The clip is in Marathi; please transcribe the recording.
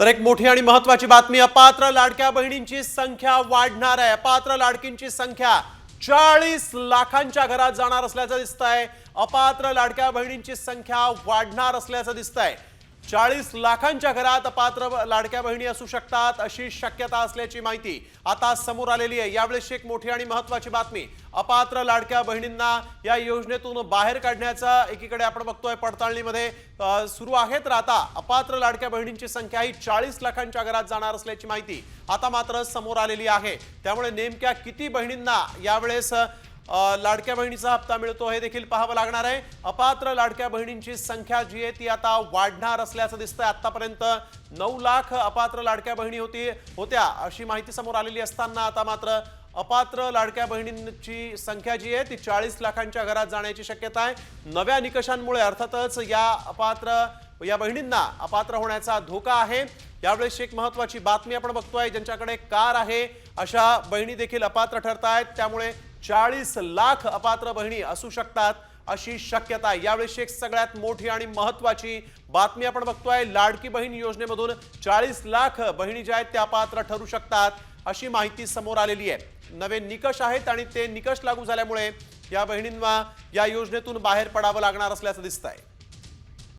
तर एक मोठी आणि महत्त्वाची बातमी, अपात्र लाडक्या बहिणींची संख्या वाढणार आहे। अपात्र लाडकींची संख्या 40 लाखांच्या घरात जाणार असल्याचं दिसतंय। अपात्र लाडक्या बहिणींची संख्या वाढणार असल्याचं दिसतंय। 40 लाखांच्या घरात अपात्र लाडक्या बहिणी असू शकतात अशी शक्यता असल्याची माहिती आता समोर आलेली आहे। यावेळेस एक मोठी आणि महत्त्वाची बातमी, अपात्र लाडक्या बहिणींना या योजनेतून बाहेर काढण्याचा एकीकडे आपण बघतोय पडताळणीमध्ये सुरू आहे। तर आता अपात्र लाडक्या बहिणींची संख्या ही 40 लाखांच्या घरात जाणार असल्याची माहिती आता मात्र समोर आलेली आहे। त्यामुळे नेमक्या किती बहिणींना यावेळेस लाडक्या बहिणीचा हप्ता मिळतो हे देखील पाहावं लागणार आहे। अपात्र लाडक्या बहिणींची संख्या जी आहे ती आता वाढणार असल्याचं दिसतंय। आतापर्यंत 9 लाख अपात्र लाडक्या बहिणी होत्या अशी माहिती समोर आलेली असताना आता मात्र अपात्र लाडक्या बहिणींची संख्या जी आहे ती 40 लाखांच्या घरात जाण्याची शक्यता आहे। नव्या निकषांमुळे अर्थातच या बहिणींना अपात्र होण्याचा धोका आहे। यावेळेस एक महत्त्वाची बातमी आपण बघतोय, ज्यांच्याकडे कार आहे अशा बहिणी देखील अपात्र ठरतायत। त्यामुळे 40 लाख अपात्र बहिणी असू शकतात अशी शक्यता आहे। यावेळेस एक सगळ्यात मोठी आणि महत्त्वाची बातमी आपण बघतोय, लाडकी बहीण योजनेमधून 40 लाख बहिणी ज्या आहेत त्या अपात्र ठरू शकतात अशी माहिती समोर आलेली आहे। नवे निकष आहेत आणि ते निकष लागू झाल्यामुळे या बहिणींना या योजनेतून बाहेर पडावं लागणार असल्याचं दिसतंय।